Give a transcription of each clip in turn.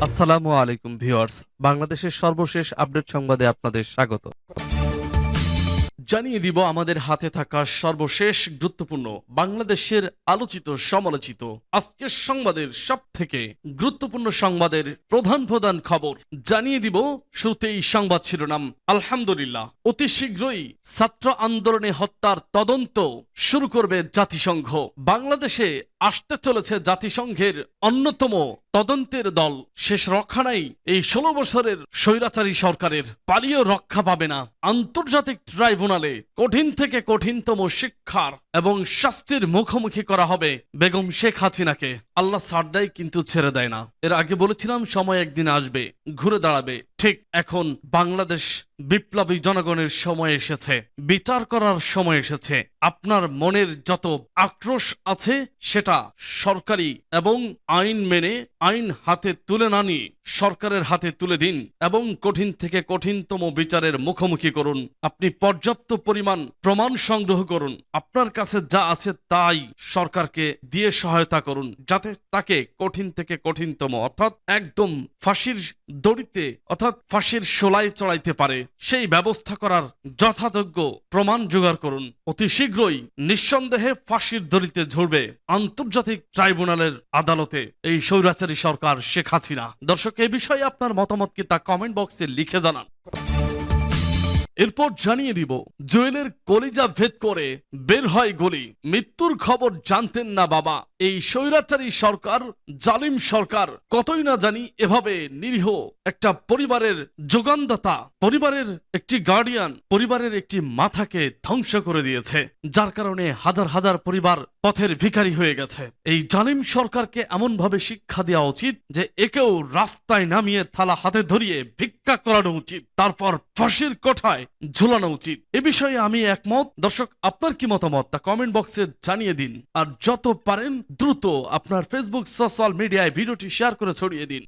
আসসালামু আলাইকুম ভিউয়ার্স, বাংলাদেশের সর্বশেষ আপডেট সংবাদে আপনাদের স্বাগত। জানিয়ে দিব আমাদের হাতে থাকা সর্বশেষ গুরুত্বপূর্ণ বাংলাদেশের আলোচিত সমালোচিত আজকের সংবাদের সবথেকে গুরুত্বপূর্ণ সংবাদের প্রধান খবর জানিয়ে দিব। শুরুতেই সংবাদ শিরোনাম। আলহামদুলিল্লাহ, অতি শীঘ্রই ছাত্র আন্দোলনে হত্যার তদন্ত শুরু করবে জাতিসংঘ। বাংলাদেশে আসতে চলেছে জাতিসংঘের অন্যতম তদন্তের দল। শেষ রক্ষা নাই এই 16 বছরের স্বৈরাচারী সরকারের। পালিয়েও রক্ষা পাবে না। আন্তর্জাতিক ট্রাইব্যুনালে কঠিন থেকে কঠিনতম শিক্ষার এবং শাস্তির মুখোমুখি করা হবে বেগম শেখ হাসিনাকে। আল্লাহ ছাড় দেয় কিন্তু ছেড়ে দেয় না। এর আগে বলেছিলাম সময় একদিন আসবে, ঘুরে দাঁড়াবে। ঠিক এখন বাংলাদেশ বিপ্লবী জনগণের সময় এসেছে, বিচার করার সময় এসেছে। আপনার মনের যত আক্রোশ আছে সেটা সরকারি এবং আইন মেনে আইন হাতে তুলে না নিয়ে সরকারের হাতে তুলে দিন এবং কঠিন থেকে কঠিনতম বিচারের মুখোমুখি করুন। আপনি পর্যাপ্ত পরিমাণ প্রমাণ সংগ্রহ করুন। আপনার কাছে যা আছে তাই সরকারকে দিয়ে সহায়তা করুন, যাতে তাকে কঠিন থেকে কঠিনতম অর্থাৎ একদম ফাঁসির দড়িতে অর্থাৎ ফাঁসির শোলায় চড়াইতে পারে সেই ব্যবস্থা করার যথাযোগ্য প্রমাণ জোগাড় করুন। অতি শীঘ্রই নিঃসন্দেহে ফাঁসির দড়িতে ঝরবে আন্তর্জাতিক ট্রাইব্যুনালের আদালতে এই স্বৈরাচারী সরকার শেখ হাসিনা। দর্শক, এই বিষয়ে আপনার মতামত কি তা কমেন্ট বক্সে লিখে জানান। এরপর জানিয়ে দিব, জুয়েলের কলিজা ভেদ করে বের হয় গলি। মৃত্যুর খবর জানতেন না বাবা। এই স্বৈরাচারী সরকার, জালিম সরকার কতই না জানি এভাবে নিরীহ একটা পরিবারের যোগানদাতা, পরিবারের একটি গার্ডিয়ান, পরিবারের একটি মাথাকে ধ্বংস করে দিয়েছে, যার কারণে হাজার হাজার পরিবার পথের ভিখারি হয়ে গেছে। এই জালিম সরকারকে এমনভাবে শিক্ষা দেওয়া উচিত যে একেও রাস্তায় নামিয়ে থালা হাতে ধরিয়ে ভিক্ষা করানো উচিত, তারপর ফাঁসির কোঠায় ঝুলানো উচিত। এ বিষয়ে আমি একমত। দর্শক, আপনার কি মতামত তা কমেন্ট বক্সে জানিয়ে দিন। আর যত পারেন দ্রুত আপনার ফেসবুক সোশ্যাল মিডিয়ায় ভিডিওটি শেয়ার করে ছড়িয়ে দিন।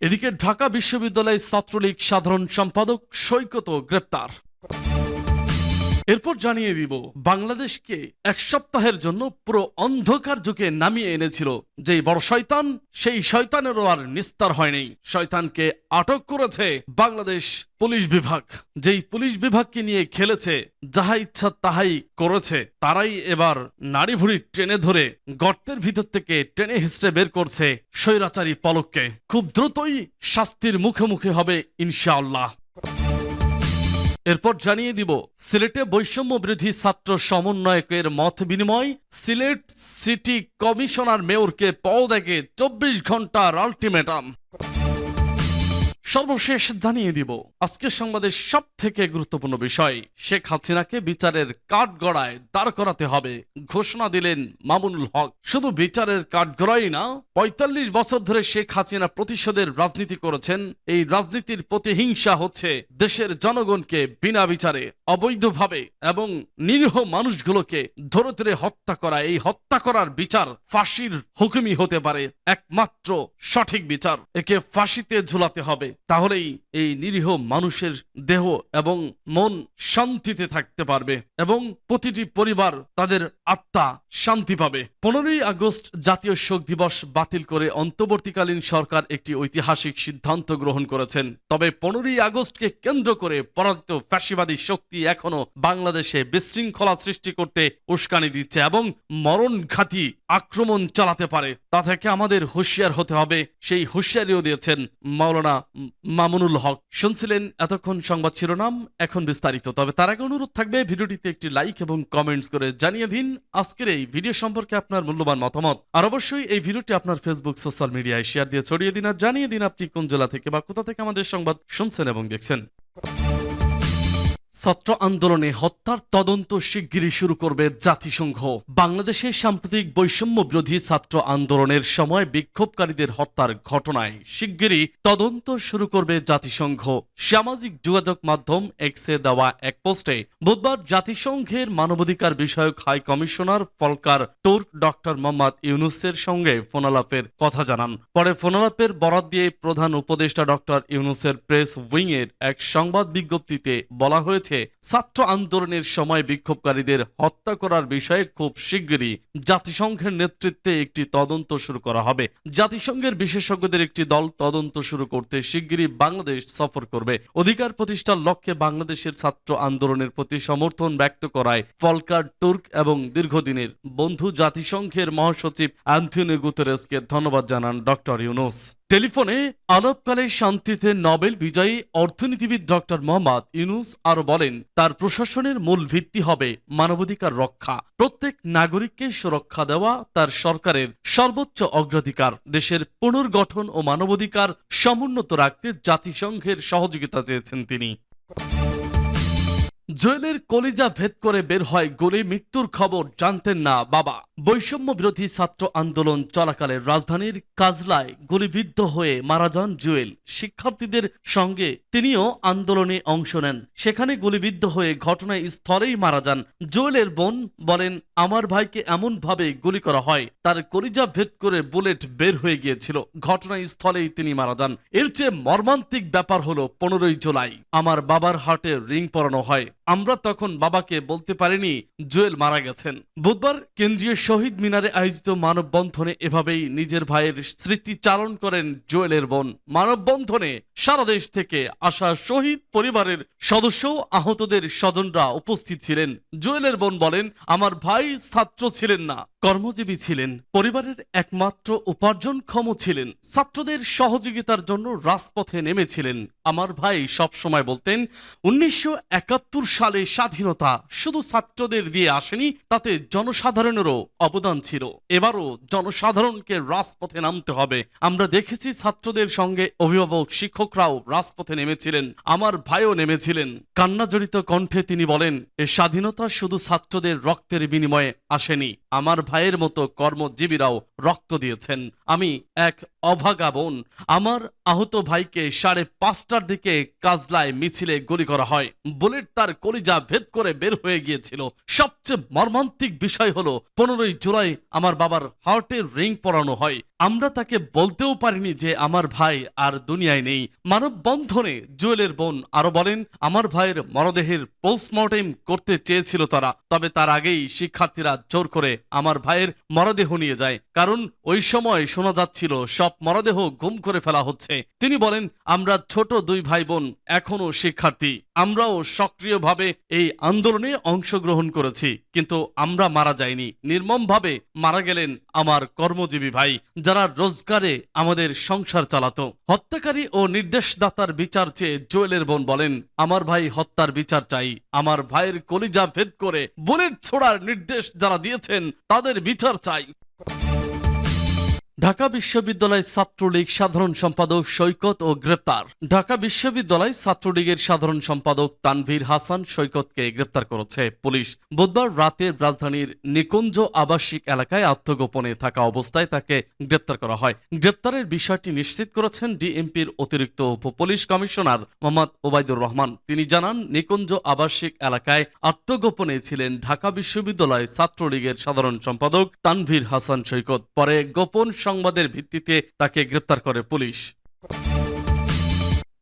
এদিকে ঢাকা বিশ্ববিদ্যালয় ছাত্রলীগ সাধারণ সম্পাদক সৈকত গ্রেপ্তার। এরপর জানিয়ে দিব, বাংলাদেশকে এক সপ্তাহের জন্য পুরো অন্ধকার যুগে নামিয়ে এনেছিল যেই বড় শয়তান, সেই শয়তানেরও আর নিস্তার হয়নি। শয়তানকে আটক করেছে বাংলাদেশ পুলিশ বিভাগ। যেই পুলিশ বিভাগকে নিয়ে খেলেছে, যাহা ইচ্ছা তাহাই করেছে, তারাই এবার নাড়ি ভুড়ি টেনে ধরে গর্তের ভিতর থেকে টেনে হিস্ট্রে বের করছে স্বৈরাচারী পলককে। খুব দ্রুতই শাস্তির মুখোমুখি হবে ইনশাআল্লাহ। এরপর জানিয়ে দিব, সিলেটে বৈষম্য বিরোধী ছাত্র সমন্বয়কের মত বিনিময়। সিলেট সিটি কমিশনার মেয়রকে পদত্যাগে 24 ঘন্টার আলটিমেটাম। সর্বশেষ জানিয়ে দিব, আজকের সংবাদের সব থেকে গুরুত্বপূর্ণ বিষয়, শেখ হাসিনাকে বিচারের কাঠগড়ায় দাঁড় করাতে হবে ঘোষণা দিলেন মামুনুল হক। শুধু বিচারের কাঠগড়াই না, 45 বছর ধরে শেখ হাসিনা প্রতিশোধের রাজনীতি করেছেন। এই রাজনীতির প্রতিহিংসা হচ্ছে দেশের জনগণকে বিনা বিচারে অবৈধভাবে এবং নিরীহ মানুষগুলোকে ধরে ধরে হত্যা করা। এই হত্যা করার বিচার ফাঁসির হুকুমই হতে পারে, একমাত্র সঠিক বিচার। একে ফাঁসিতে ঝুলাতে হবে, তাহলেই এই নিরীহ মানুষের দেহ এবং মন শান্তিতে থাকতে পারবে এবং প্রতিটি পরিবার তাদের আত্মা শান্তি পাবে। 15ই আগস্ট জাতীয় শোক দিবস বাতিল করে অন্তর্বর্তীকালীন সরকার একটি ঐতিহাসিক সিদ্ধান্ত গ্রহণ করেছেন। তবে 15ই আগস্টকে কেন্দ্র করে পরাজিত ফ্যাসিবাদী শক্তি এখনো বাংলাদেশে বিশৃঙ্খলা সৃষ্টি করতে উস্কানি দিচ্ছে এবং মরণঘাতী আক্রমণ চালাতে পারে। তা থেকে আমাদের হুঁশিয়ার হতে হবে। সেই হুঁশিয়ারিও দিয়েছেন মাওলানা মামুনুল হক। শুনছিলেন এতক্ষণ সংবাদ শিরোনাম, এখন বিস্তারিত। তবে তার আগে অনুরোধ থাকবে, ভিডিওটিতে একটি লাইক এবং কমেন্টস করে জানিয়ে দিন আজকের এই ভিডিও সম্পর্কে আপনার মূল্যবান মতামত। আর অবশ্যই এই ভিডিওটি আপনার ফেসবুক সোশ্যাল মিডিয়ায় শেয়ার দিয়ে ছড়িয়ে দিন আর জানিয়ে দিন আপনি কোন জেলা থেকে বা কোথা থেকে আমাদের সংবাদ শুনছেন এবং দেখছেন। ছাত্র আন্দোলনে হত্যার তদন্ত শিগগিরই শুরু করবে জাতিসংঘ। বাংলাদেশে সাম্প্রতিক বৈষম্য বিরোধী ছাত্র আন্দোলনের সময় বিক্ষোভকারীদের হত্যার ঘটনায় শিগগিরই তদন্ত শুরু করবে জাতিসংঘ। সামাজিক যোগাযোগ মাধ্যম এক্সে দেওয়া এক পোস্টে বুধবার জাতিসংঘের মানবাধিকার বিষয়ক high commissioner Volker Turk doctor Mohammad ইউনুসের সঙ্গে ফোনালাপের কথা জানান। পরে ফোনালাপের বরাত দিয়ে প্রধান উপদেষ্টা ডক্টর ইউনুসের প্রেস উইং এর এক সংবাদ বিজ্ঞপ্তিতে বলা হয়েছে, হয়েছে ছাত্র আন্দোলনের সময় বিক্ষোভকারীদের হত্যা করার বিষয়ে খুব শিগগিরই জাতিসংঘের নেতৃত্বে একটি তদন্ত শুরু করা হবে। জাতিসংঘের বিশেষজ্ঞদের একটি দল তদন্ত শুরু করতে শিগগিরই বাংলাদেশ সফর করবে। অধিকার প্রতিষ্ঠার লক্ষ্যে বাংলাদেশের ছাত্র আন্দোলনের প্রতি সমর্থন ব্যক্ত করায় ফলকার তুর্ক এবং দীর্ঘদিনের বন্ধু জাতিসংঘের মহাসচিব অ্যান্থনিও গুতেরেসকে ধন্যবাদ জানান ডক্টর ইউনূস। টেলিফোনে আলাপকালে শান্তিতে নোবেল বিজয়ী অর্থনীতিবিদ ডক্টর মোহাম্মদ ইউনূস আরো বলেন, তার প্রশাসনের মূল ভিত্তি হবে মানবাধিকার রক্ষা। প্রত্যেক নাগরিককে সুরক্ষা দেওয়া তার সরকারের সর্বোচ্চ অগ্রাধিকার। দেশের পুনর্গঠন ও মানবাধিকার সমুন্নত রাখতে জাতিসংঘের সহযোগিতা চেয়েছেন তিনি। জুয়েলের কলিজা ভেদ করে বের হয় গুলি, মৃত্যুর খবর জানতেন না বাবা। বৈষম্য বিরোধী ছাত্র আন্দোলন চলাকালে রাজধানীর কাজলায় গুলিবিদ্ধ হয়ে মারা যান জুয়েল। শিক্ষার্থীদের সঙ্গে তিনিও আন্দোলনে অংশ নেন। সেখানে গুলিবিদ্ধ হয়ে ঘটনায় স্থলেই মারা যান। জুয়েলের বোন বলেন, আমার ভাইকে এমনভাবে গুলি করা হয় তার কলিজা ভেদ করে বুলেট বের হয়ে গিয়েছিল। ঘটনাস্থলেই তিনি মারা যান। এর চেয়ে মর্মান্তিক ব্যাপার হলো 15ই জুলাই আমার বাবার হার্টে রিং পরানো হয়। আমরা তখন বাবাকে বলতে পারিনি জুয়েল মারা গেছেন। বুধবার কেন্দ্রীয় শহীদ মিনারে আয়োজিত মানববন্ধনে এভাবেই নিজের ভাইয়ের স্মৃতিচারণ করেন জুয়েলের বোন। মানববন্ধনে সারা দেশ থেকে আসা শহীদ পরিবারের সদস্য, আহতদের স্বজনরা উপস্থিত ছিলেন। জুয়েলের বোন বলেন, আমার ভাই ছাত্র ছিলেন না, কর্মজীবী ছিলেন। পরিবারের একমাত্র উপার্জনক্ষম ছিলেন। ছাত্রদের সহযোগিতার জন্য রাজপথে নেমেছিলেন। আমার ভাই সবসময় বলতেন, 1971 সালে স্বাধীনতা শুধু ছাত্রদের দিয়ে আসেনি, তাতে জনসাধারণেরও অবদান ছিল। এবারও জনসাধারণকে রাজপথে নামতে হবে। আমরা দেখেছি ছাত্রদের সঙ্গে অভিভাবক, শিক্ষকরাও রাজপথে নেমেছিলেন। আমার ভাইও নেমেছিলেন। কান্নাজড়িত কণ্ঠে তিনি বলেন, এ স্বাধীনতা শুধু ছাত্রদের রক্তের বিনিময়ে আসেনি, আমার ভাইয়ের মতো কর্মজীবীরাও রক্ত দিয়েছেন। আমি এক অভাগা বোন। আমার আহত ভাইকে 5:30টার দিকে কাজলায় মিছিলে গুলি করা হয়। বুলেট তার কলিজা ভেদ করে বের হয়ে গিয়েছিল। সবচেয়ে মর্মান্তিক বিষয় হলো 15ই জুলাই আমার বাবার হার্টে রিং পরানো হয়। আমরা তাকে বলতেও পারিনি যে আমার ভাই আর দুনিয়ায় নেই। মানববন্ধনে জুয়েলের বোন আরো বলেন, আমার ভাইয়ের মরদেহের পোস্টমর্টেম করতে চেয়েছিল তারা, তবে তার আগেই শিক্ষার্থীরা জোর করে আমার ভাইয়ের মরদেহ নিয়ে যায়। কারণ ওই সময় শোনা যাচ্ছিল সব মরদেহ গুম করে ফেলা হচ্ছে। তিনি বলেন, আমরা ছোট 2 ভাই বোন এখনো শিক্ষার্থী। আমরাও সক্রিয়ভাবে এই আন্দোলনে অংশগ্রহণ করেছি, কিন্তু আমরা মারা যাইনি। নির্মমভাবে মারা গেলেন আমার কর্মজীবী ভাই, যারা রোজগারে আমাদের সংসার চালাতো। হত্যাকারী ও নির্দেশদাতার বিচার চেয়ে জুয়েলের বোন বলেন, আমার ভাই হত্যার বিচার চাই। আমার ভাইয়ের কলিজা ভেদ করে বুলেট ছোড়ার নির্দেশ যারা দিয়েছেন তাদের বিচার চাই। ঢাকা বিশ্ববিদ্যালয় ছাত্রলীগ সাধারণ সম্পাদক সৈকত ও গ্রেপ্তার। ঢাকা বিশ্ববিদ্যালয় ছাত্রলীগের সাধারণ সম্পাদক তানভীর হাসান সৈকতকে গ্রেপ্তার করেছে পুলিশ। বুধবার রাতে রাজধানীর নিকুঞ্জ আবাসিক এলাকায় আত্মগোপনে থাকা অবস্থায় তাকে গ্রেপ্তার করা হয়। গ্রেপ্তারের বিষয়টি নিশ্চিত করেছেন ডিএমপির অতিরিক্ত উপপুলিশ কমিশনার মোহাম্মদ ওবায়দুর রহমান। তিনি জানান, নিকুঞ্জ আবাসিক এলাকায় আত্মগোপনে ছিলেন ঢাকা বিশ্ববিদ্যালয় ছাত্রলীগের সাধারণ সম্পাদক তানভীর হাসান সৈকত। পরে গোপন সংবাদের ভিত্তিতে তাকে গ্রেপ্তার করে পুলিশ।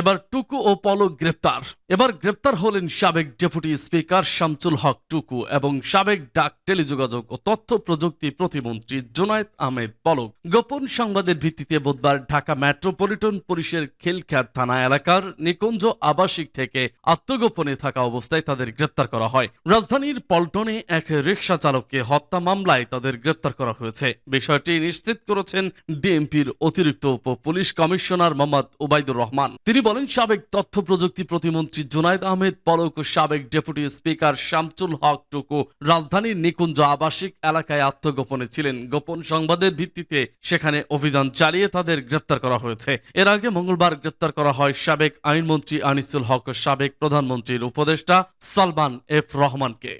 এবার টুকু ও পলক গ্রেপ্তার। এবার গ্রেপ্তার হলেন সাবেক ডেপুটি স্পিকার শামসুল হক টুকু এবং সাবেক ডাক, টেলিযোগাযোগ ও তথ্য প্রযুক্তি প্রতিমন্ত্রী জুনায়েদ আহমেদ পলক। গোপন সংবাদের ভিত্তিতে বুধবার ঢাকা মেট্রোপলিটন পুলিশের খিলখ্যাত থানা এলাকার নিকুঞ্জ আবাসিক থেকে আত্মগোপনে থাকা অবস্থায় তাদের গ্রেপ্তার করা হয়। রাজধানীর পল্টনে এক রিকশা চালককে হত্যা মামলায় তাদের গ্রেপ্তার করা হয়েছে। বিষয়টি নিশ্চিত করেছেন ডিএমপির অতিরিক্ত পুলিশ কমিশনার মোহাম্মদ ওবায়দুর রহমান। তিনি বলেন, সাবেক তথ্য প্রযুক্তি প্রতিমন্ত্রী জুনায়েদ আহমেদ পলক ও সাবেক ডেপুটি স্পিকার শামসুল হক টুকু রাজধানীর নিকুঞ্জ আবাসিক এলাকায় আত্মগোপনে ছিলেন। গোপন সংবাদের ভিত্তিতে সেখানে অভিযান চালিয়ে তাদের গ্রেপ্তার করা হয়েছে। এর আগে মঙ্গলবার গ্রেপ্তার করা হয় সাবেক আইনমন্ত্রী আনিসুল হক ও সাবেক প্রধানমন্ত্রীর উপদেষ্টা সালমান এফ রহমানকে।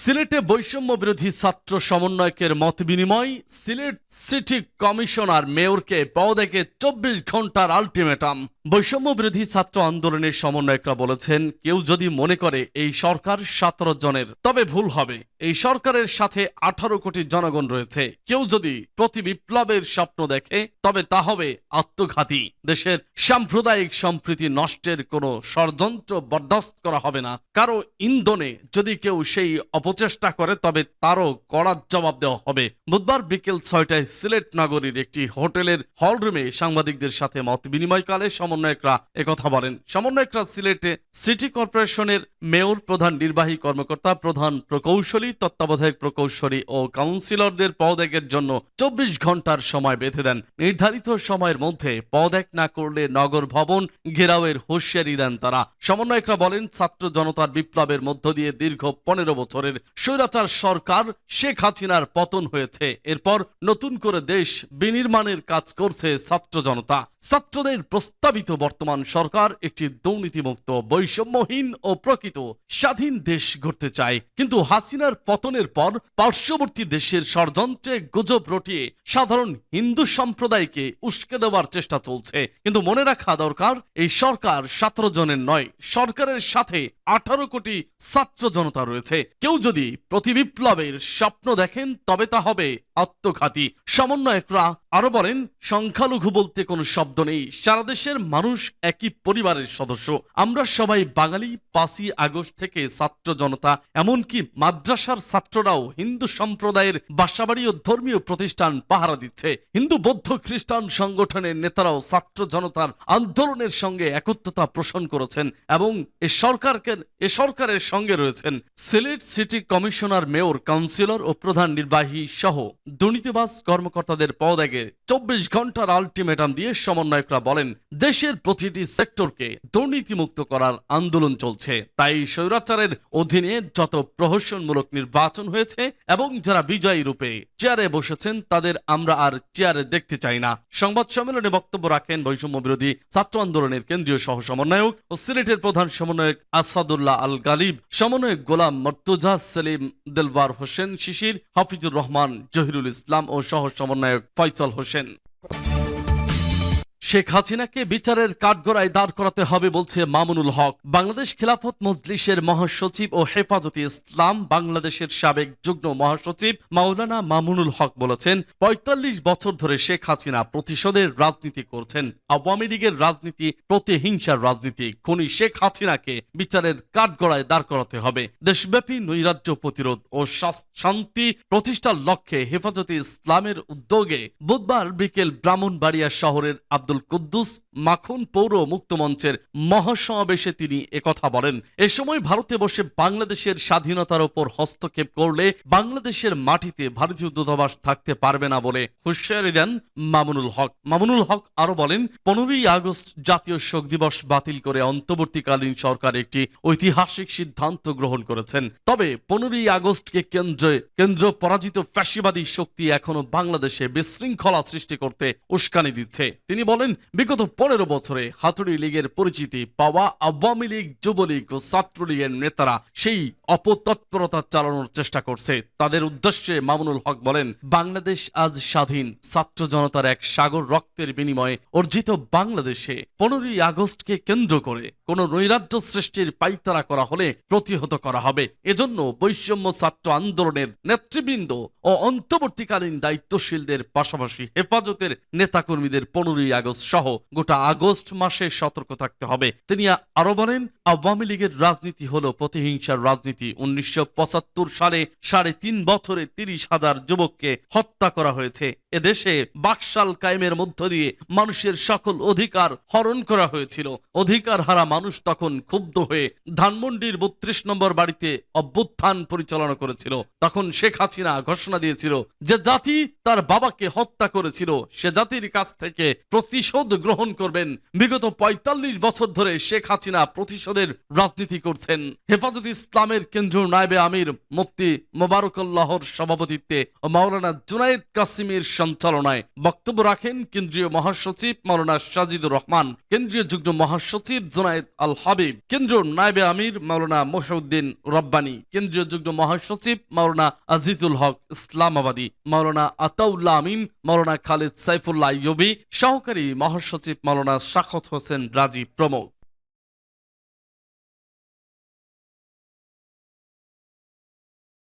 সিলেটে বৈষম্য বিরোধী ছাত্র সমন্বয়কের মত বিনিময়। সিলেট সিটি কমিশনার মেয়রকে পদত্যাগে 24 ঘন্টার আলটিমেটাম। বৈষম্য বিরোধী ছাত্র আন্দোলনের সমন্বয়করা বলেছেন, কেউ যদি মনে করে এই সরকার 17 জনের, তবে ভুল হবে। এই সরকারের সাথে 18 কোটি জনগণ রয়েছে। কেউ যদি প্রতি বিপ্লবের স্বপ্ন দেখে, তবে তা হবে আত্মঘাতী। দেশের সাম্প্রদায়িক সম্প্রীতি নষ্টের কোনো ষড়যন্ত্র বরদাস্ত করা হবে না। কারো ইন্ধনে যদি কেউ সেই অপচেষ্টা করে, তবে তারও কড়া জবাব দেওয়া হবে। বুধবার বিকেল 6টায় সিলেট নগরীর একটি হোটেলের হলরুমে সাংবাদিকদের সাথে মত বিনিময়কালে সমন্বয়করা একথা বলেন। সমন্বয়করা সিলেটে সিটি কর্পোরেশনের মেয়র, প্রধান নির্বাহী কর্মকর্তা, প্রধান প্রকৌশলী, তত্ত্বাবধায়ক প্রকৌশলী ও কাউন্সিলরদের পদত্যাগের জন্য 24 ঘন্টার সময় বেঁধে দেন। নির্ধারিত সময়ের মধ্যে পদত্যাগ না করলে নগর ভবন ঘেরাওয়ের হুঁশিয়ারি দেন তারা। সমন্বয়করা বলেন, ছাত্র জনতার বিপ্লবের মধ্য দিয়ে দীর্ঘ 15 বছরের স্বৈরাচার সরকার শেখ হাসিনার পতন হয়েছে। এরপর নতুন করে দেশ বিনির্মাণের কাজ করছে ছাত্র জনতা। ছাত্রদের প্রস্তাবিত বর্তমান সরকার একটি দুর্নীতিমুক্ত, বৈষম্যহীন ও প্রকৃত স্বাধীন দেশ গড়তে চায়। কিন্তু হাসিনার পতনের পর পার্শ্ববর্তী দেশের ষড়যন্ত্রে গুজব রটিয়ে সাধারণ হিন্দু সম্প্রদায়কে উস্কে দেওয়ার চেষ্টা চলছে। কিন্তু মনে রাখা দরকার, এই সরকার 17 জনের নয়, সরকারের সাথে 18 কোটি ছাত্র জনতা রয়েছে। কেউ যদি প্রতি বিপ্লবের স্বপ্ন দেখেন, তবে তা হবে আত্মঘাতী। সমন্বয়করা আরো বলেন, সংখ্যালঘু বলতে কোনো শব্দ নেই। সারা দেশের মানুষ একই পরিবারের সদস্য। আমরা সবাই বাঙালি। 5ই আগস্ট থেকে ছাত্র জনতা, এমনকি মাদ্রাসার ছাত্ররাও হিন্দু সম্প্রদায়ের বাসাবাড়ি ও ধর্মীয় প্রতিষ্ঠান পাহারা দিচ্ছে। হিন্দু, বৌদ্ধ, খ্রিস্টান সংগঠনের নেতারাও ছাত্র জনতার আন্দোলনের সঙ্গে একত্রতা পোষণ করেছেন এবং এ সরকারের সঙ্গে রয়েছেন। Sylhet city commissioner, mayor, councillor ও প্রধান নির্বাহী সহ দুর্নীতিবাজ কর্মকর্তাদের পদত্যাগে 24 ঘন্টার আলটিমেটাম দিয়ে সমন্বয়করা বলেন, দেশের প্রতিটি সেক্টরকে দুর্নীতিমুক্ত করার আন্দোলন চলছে। তাই স্বৈরাচারের অধীনে যত প্রহসনমূলক নির্বাচন হয়েছে এবং যারা বিজয়ী রূপে চেয়ারে বসেছেন, তাদের আমরা আর চেয়ারে দেখতে চাই না। সংবাদ সম্মেলনে বক্তব্য রাখেন বৈষম্য বিরোধী ছাত্র আন্দোলনের কেন্দ্রীয় সহ সমন্বয়ক ও সিলেটের প্রধান সমন্বয়ক আসাদুল্লাহ আল গালিব, সমন্বয়ক গোলাম মর্তুজা, সেলিম, দেলবার হোসেন শিশির, হাফিজুর রহমান, জহিরুল ইসলাম ও সহ সমন্বয়ক ফয়সাল হোসেন। শেখ হাসিনাকে বিচারের কাঠগড়ায় দাঁড় করাতে হবে বলছে মামুনুল হক। বাংলাদেশ খেলাফত মজলিসের মহাসচিব ও হেফাজতে ইসলাম বাংলাদেশের সাবেক যুগ্ম মহাসচিব মাওলানা মামুনুল হক বলেছেন, 45 বছর ধরে শেখ হাসিনা প্রতিশোধের রাজনীতি করছেন। আওয়ামী লীগের রাজনীতি প্রতিহিংসার রাজনীতি। খুনি শেখ হাসিনাকে বিচারের কাঠগড়ায় দাঁড় করাতে হবে। দেশব্যাপী নৈরাজ্য প্রতিরোধ ও শান্তি প্রতিষ্ঠার লক্ষ্যে হেফাজতে ইসলামের উদ্যোগে বুধবার বিকেল ব্রাহ্মণবাড়িয়া শহরের আব্দুল কুদ্দুস মাখন পৌর মুক্ত মঞ্চের মহাসমাবেশে তিনি একথা বলেন। এ সময় ভারতে বসে বাংলাদেশের স্বাধীনতার উপর হস্তক্ষেপ করলে বাংলাদেশের মাটিতে ভারতীয় দূতাবাস থাকতে পারবে না বলে হুঁশিয়ারি দেন মামুনুল হক। মামুনুল হক আরো বলেন, 15ই আগস্ট জাতীয় শোক দিবস বাতিল করে অন্তর্বর্তীকালীন সরকার একটি ঐতিহাসিক সিদ্ধান্ত গ্রহণ করেছেন। তবে 15ই আগস্টকে কেন্দ্র পরাজিত ফ্যাসিবাদী শক্তি এখনো বাংলাদেশে বিশৃঙ্খলা সৃষ্টি করতে উস্কানি দিচ্ছে। তিনি বলেন, বিগত 15 বছরে হাতুড়ি লীগের পরিচিতি পাওয়া আওয়ামী লীগ, যুবলীগ ও ছাত্রলীগের নেতারা সেই অপতৎপরতা চালানোর চেষ্টা করছে। তাদের উদ্দেশ্যে মামুনুল হক বলেন, বাংলাদেশ আজ স্বাধীন। ছাত্র জনতার এক সাগর রক্তের বিনিময়ে অর্জিত বাংলাদেশে 15ই আগস্টকে কেন্দ্র করে কোন নৈরাজ্য সৃষ্টির পাইতারা করা হলে প্রতিহত করা হবে। এজন্য বৈষম্য ছাত্র আন্দোলনের নেতৃবৃন্দ ও অন্তর্বর্তীকালীন দায়িত্বশীলদের পাশাপাশি হেফাজতের নেতাকর্মীদের 15ই আগস্ট সহ গোটা আগস্ট মাসে সতর্ক থাকতে হবে। তিনি আরো বলেন, আওয়ামী লীগের রাজনীতি হলো প্রতিহিংসার রাজনীতি। 1975 সালে 3.5 বছরে 30,000 যুবককে হত্যা করা হয়েছে। এদেশে বাকশাল কায়েমের মধ্য দিয়ে মানুষের সকল অধিকার হরণ করা হয়েছিল। অধিকার হারা মানুষ তখন ক্ষুব্ধ হয়ে ধানমন্ডির 32 নম্বর বাড়িতে অভ্যুত্থান পরিচালনা করেছিল। তখন শেখ হাসিনা ঘোষণা দিয়েছিল, যে জাতি তার বাবাকে হত্যা করেছিল সে জাতির কাছ থেকে প্রতিশোধ গ্রহণ করবেন। বিগত 45 বছর ধরে শেখ হাসিনা প্রতিশোধের রাজনীতি করছেন। হেফাজত ইসলামের কেন্দ্রীয় নায়েবে আমির মুফতি মোবারকুল্লাহর সভাপতিত্বে ও মাওলানা জুনায়েদ কাসিমের সঞ্চালনায় বক্তব্য রাখেন কেন্দ্রীয় মহাসচিব মাওলানা সাজিদুর রহমান, কেন্দ্রীয় যুগ্ম মহাসচিব জোনায়েদ আল হাবিব, কেন্দ্রীয় নায়েবে আমির মাওলানা মহিউদ্দিন রব্বানী, কেন্দ্রীয় যুগ্ম মহাসচিব মাওলানা আজিজুল হক ইসলামাবাদী, মাওলানা আতাউল্লাহ আমিন, মাওলানা খালিদ সাইফুল্লাহ আইয়ুবী, সহকারী মহাসচিব মাওলানা শাখত হোসেন রাজীব প্রমুখ।